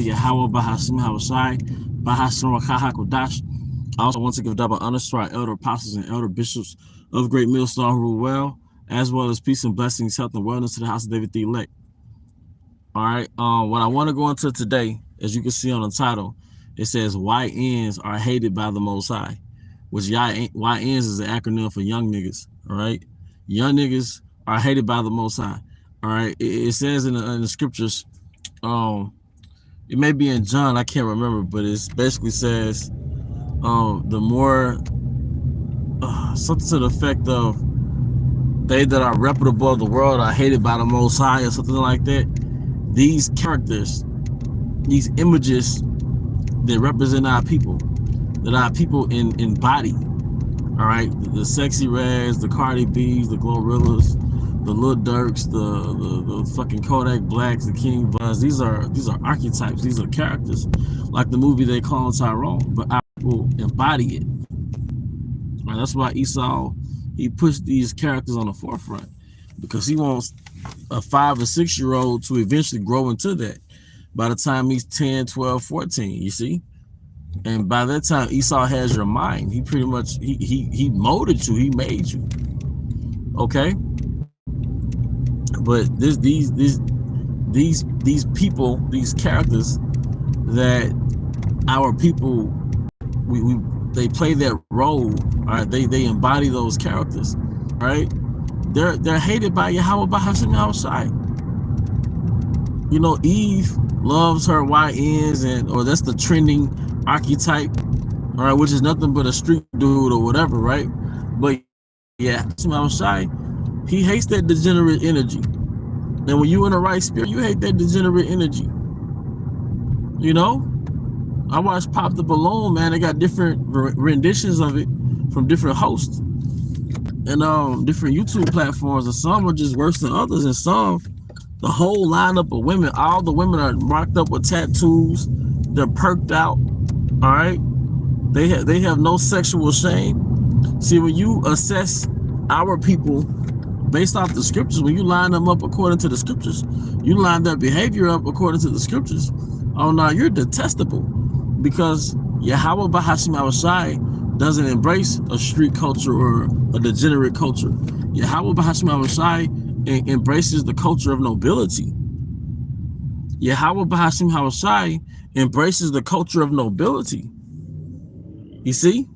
Yahweh Bahashim Hawashai, Bahashim Wakahakodash. I also want to give double honors to our elder apostles and elder bishops of Great Millstone who rule as well as peace and blessings, health and wellness to the house of David the elect. All right. What I want to go into today, as you can see on the title, it says YNs are hated by the Most High, which YNs is an acronym for young niggas. All right. Young niggas are hated by the Most High. All right. It says in the scriptures, it may be in John, I can't remember, but it basically says the more something to the effect of they that are reputable of the world are hated by the Most High or something like that. These characters, these images that represent our people, that our people embody. All right, the Sexy Reds, the Cardi B's, the Glorrillas, the Lil Durks, the fucking Kodak Blacks, the King Buzz. These are archetypes. These are characters, like the movie they call Tyrone. But our people embody it. Right, that's why Esau, he pushed these characters on the forefront, because he wants a 5 or 6 year old to eventually grow into that by the time he's 10, 12, 14, you see? And by that time, Esau has your mind. He pretty much, he molded you, he made you. Okay? But these people, these characters that our people, they play that role, all right? They embody those characters, right? They're hated by Yahweh Bahashim Yahushai. You know, Eve loves her YNs, or that's the trending archetype, all right, which is nothing but a street dude or whatever, right? But yeah, Yahushai, he hates that degenerate energy. And when you in the right spirit, you hate that degenerate energy. You know? I watched Pop the Balloon, man. They got different renditions of it from different hosts and different YouTube platforms, and some are just worse than others, and some, the whole lineup of women, all the women are marked up with tattoos, they're perked out, all right? They have no sexual shame. See, when you assess our people based off the scriptures, when you line them up according to the scriptures, you line their behavior up according to the scriptures, oh no, you're detestable, because Yahweh Bahashim Yahushai doesn't embrace a street culture or a degenerate culture. Yahweh Bahashim Yahushai embraces the culture of nobility. Yahweh Bahashim Yahushai embraces the culture of nobility. You see?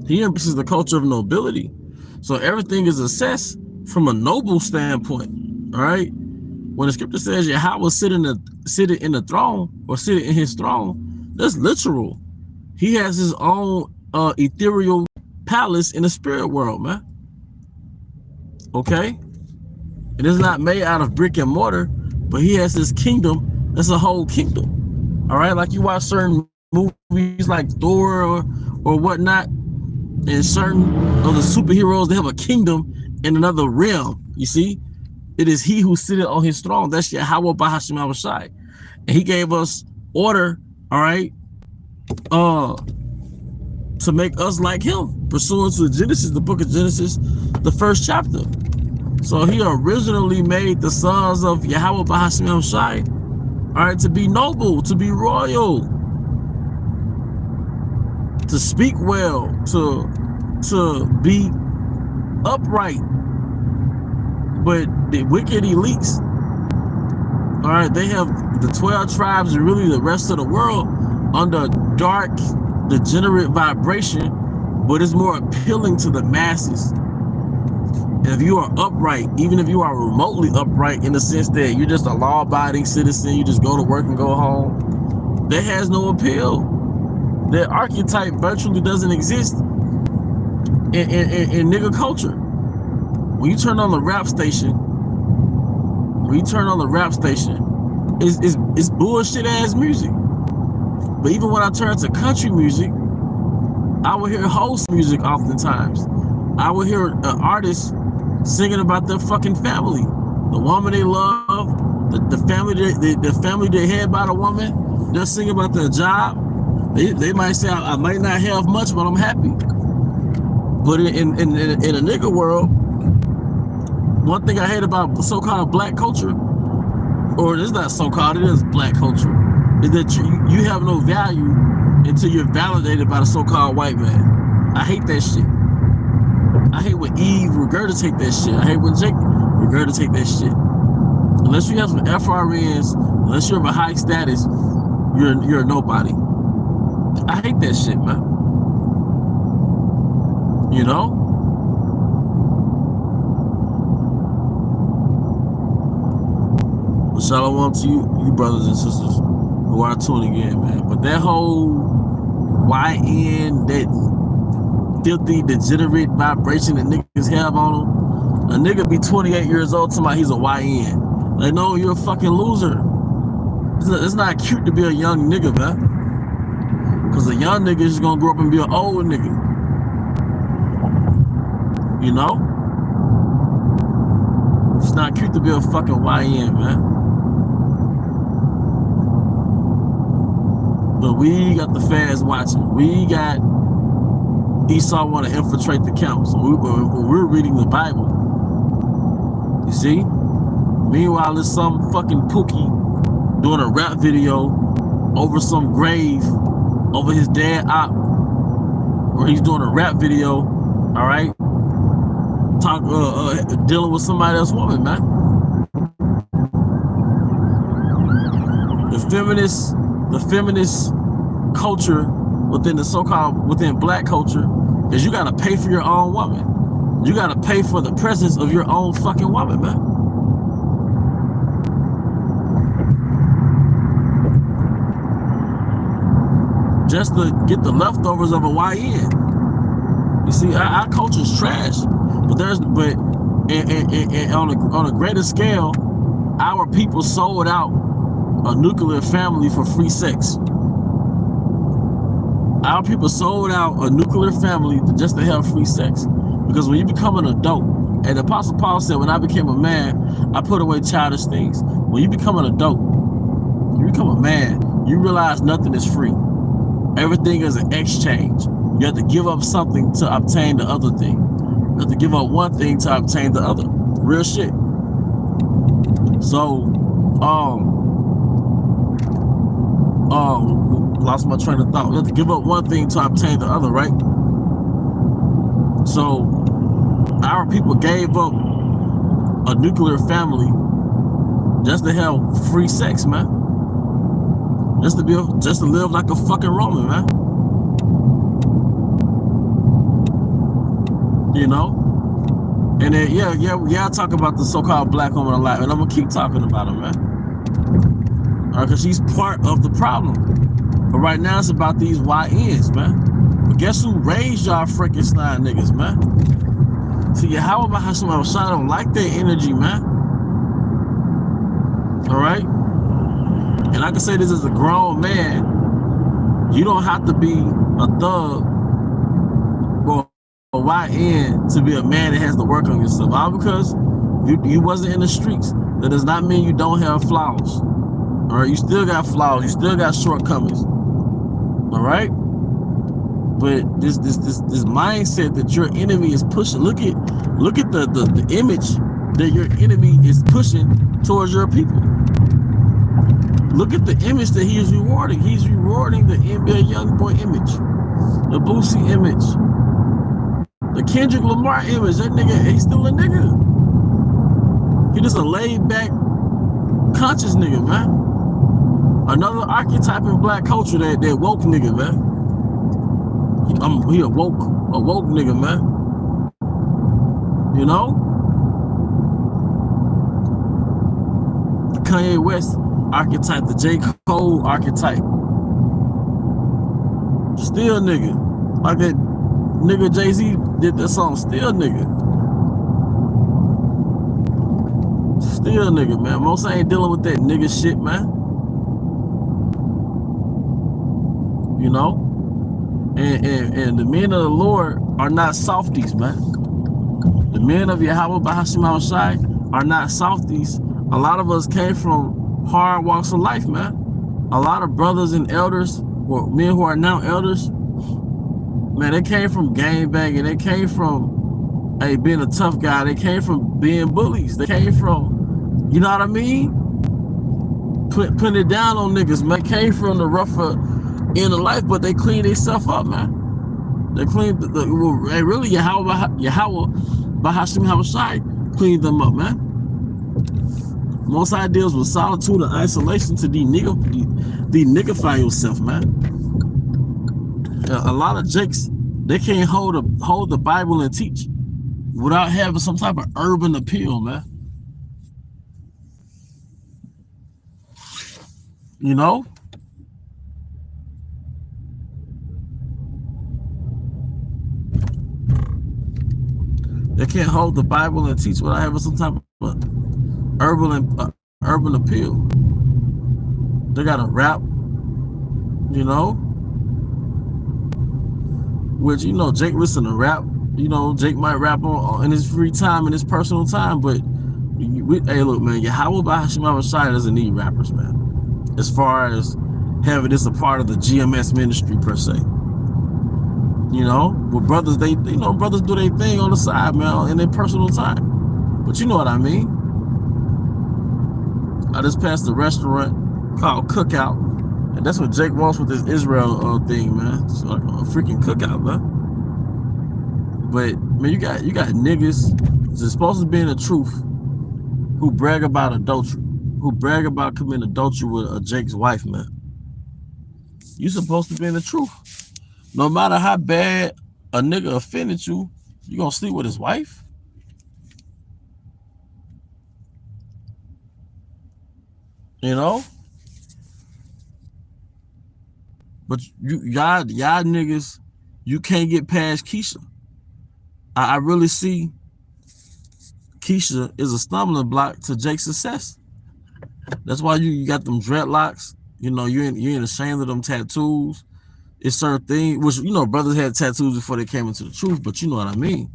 He embraces the culture of nobility. So everything is assessed from a noble standpoint, all right? When the scripture says Yahweh sitting in the throne, or sitting in his throne, that's literal. He has his own ethereal palace in the spirit world, man. Okay? It is not made out of brick and mortar, but he has his kingdom. That's a whole kingdom. All right? Like you watch certain movies like Thor or whatnot, and certain of the superheroes, they have a kingdom in another realm. You see? It is he who sitteth on his throne. That's Yahweh Bahashim Yahushai. And he gave us order, all right, to make us like him, pursuant to Genesis, the book of Genesis, the 1st chapter. So he originally made the sons of Yahweh Bahashim Yahushai, all right, to be noble, to be royal, to speak well, to be upright. But the wicked elites, all right, they have the 12 tribes and really the rest of the world under dark, degenerate vibration, but it's more appealing to the masses. If you are upright, even if you are remotely upright in the sense that you're just a law-abiding citizen, you just go to work and go home, that has no appeal. That archetype virtually doesn't exist in nigga culture. When you turn on the rap station, it's bullshit ass music. But even when I turn to country music, I will hear host music oftentimes. I will hear an artist singing about their fucking family, the woman they love, the family they had by the woman. They'll sing about their job. They might say, I might not have much, but I'm happy. But in a nigga world, one thing I hate about so-called black culture or it's not so-called, it is black culture, is that you have no value until you're validated by the so-called white man. I hate that shit. I hate when Eve regurgitate that shit. I hate when Jake regurgitate that shit. Unless you have some FRNs, unless you're of a high status, you're a nobody. I hate that shit, man. You know? Well, shalom to you brothers and sisters who are tuning in, man. But that whole YN, that filthy, degenerate vibration that niggas have on them, a nigga be 28 years old talking about he's a YN. Like, no, you're a fucking loser. It's not cute to be a young nigga, man. Because a young nigga is gonna grow up and be an old nigga. You know? It's not cute to be a fucking YN, man. But we got the fans watching. We got Esau want to infiltrate the camp. So we're reading the Bible. You see? Meanwhile, there's some fucking Pookie doing a rap video over some grave, over his dad op, where he's doing a rap video, all right? Dealing with somebody else's woman, man. The feminist culture within black culture is you gotta pay for your own woman. You gotta pay for the presence of your own fucking woman, man. Just to get the leftovers of a YN. You see, our culture's trash. But on a greater scale, our people sold out a nuclear family for free sex. Our people sold out a nuclear family just to have free sex. Because when you become an adult, and the Apostle Paul said, when I became a man, I put away childish things. When you become an adult, you become a man, you realize nothing is free. Everything is an exchange. You have to give up something to obtain the other thing. You have to give up one thing to obtain the other. Real shit. So, lost my train of thought. You have to give up one thing to obtain the other, right? So, our people gave up a nuclear family just to have free sex, man. Just to live like a fucking Roman, man. You know? And then yeah, I talk about the so-called black woman a lot, and I'm gonna keep talking about her, man. Because she's part of the problem. But right now it's about these YNs, man. But guess who raised y'all Frankenstein niggas, man? See, Yahweh Bahasham Al-Shai don't like that energy, man. Alright? And I can say this as a grown man, you don't have to be a thug or a YN to be a man that has to work on yourself. All because you wasn't in the streets. That does not mean you don't have flaws. All right, you still got flaws. You still got shortcomings. All right, but this mindset that your enemy is pushing. Look at the image that your enemy is pushing towards your people. Look at the image that he is rewarding. He's rewarding the NBA Youngboy image, the Boosie image, the Kendrick Lamar image. That nigga, he's still a nigga. He just a laid back, conscious nigga, man. Another archetype in black culture, that woke nigga, man. He a woke nigga, man. You know? The Kanye West archetype, the J. Cole archetype. Still nigga. Like that nigga Jay-Z did that song, still nigga. Still nigga, man. Most ain't dealing with that nigga shit, man. You know? And the men of the Lord are not softies, man. The men of Yahweh Bahasham Al-Shai are not softies. A lot of us came from hard walks of life, man. A lot of brothers and elders, or men who are now elders, man, they came from gang banging. They came from, being a tough guy. They came from being bullies. They came from, you know what I mean? putting it down on niggas, man. Came from the rougher end of life, but they cleaned themselves up, man. They cleaned really Yahweh Bahashim Havashai cleaned them up, man. Most ideas with solitude and isolation to de-niggify yourself, man. A lot of jakes, they can't hold the Bible and teach without having some type of urban appeal, man. You know? They can't hold the Bible and teach without having some type of urban appeal. They got to rap, you know? Which, you know, Jake listen to rap. You know, Jake might rap on in his free time, in his personal time, but hey, look, man, Yahweh Bahashim Havashai doesn't need rappers, man. As far as having this a part of the GMS ministry per se. You know, but brothers, brothers do their thing on the side, man, in their personal time. But you know what I mean. I just passed a restaurant called Cookout, and that's what Jake wants with this Israel thing, man. It's like a freaking cookout, man. But man, you got niggas that's supposed to be in the truth who brag about adultery, who brag about committing adultery with Jake's wife, man. You supposed to be in the truth. No matter how bad a nigga offended you, you gonna sleep with his wife? You know? But y'all niggas, you can't get past Keisha. I really see Keisha is a stumbling block to Jake's success. That's why you got them dreadlocks. You know, you ain't ashamed of them tattoos. It's certain things, which, you know, brothers had tattoos before they came into the truth, but you know what I mean.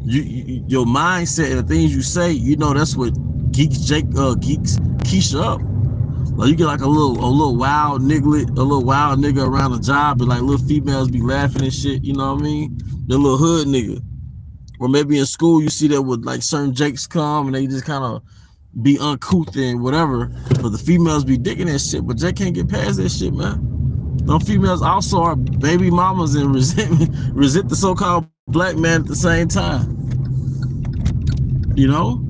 Your mindset and the things you say, you know, that's what geeks Keisha up. Like you get like a little wild nigga around the job, and like little females be laughing and shit, you know what I mean? The little hood nigga. Or maybe in school you see that with like certain jakes come and they just kind of be uncouth and whatever, but the females be digging that shit, but Jake can't get past that shit, man. Those females also are baby mamas and resent the so-called black man at the same time. You know?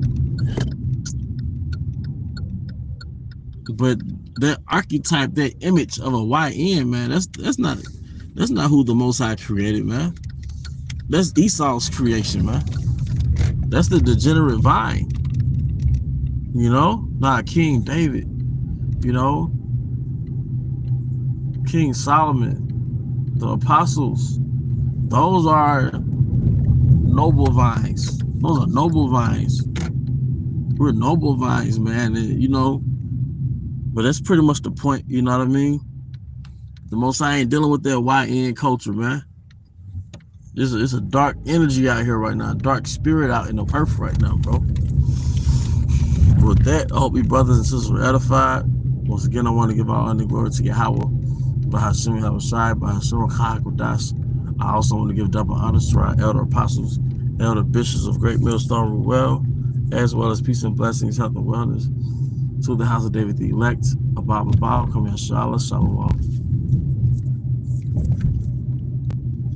But that archetype, that image of a YN, man, that's not who the Most High created, man. That's Esau's creation, man. That's the degenerate vine. You know? Not King David. You know? King Solomon, the apostles, those are noble vines. Those are noble vines. We're noble vines, man. And, you know, but that's pretty much the point, you know what I mean? The Most High ain't dealing with that YN culture, man. It's a dark energy out here right now, dark spirit out in the earth right now, bro. With that, I hope you brothers and sisters were edified. Once again, I want to give all honor and glory to Yahweh Bahashim Havashai, Bahashim Chahakudas. I also want to give double honors to our elder apostles, elder bishops of Great Millstone Ruel, as well as peace and blessings, health and wellness to the house of David the elect, Abba Baal, Kam Yashala, Shalom.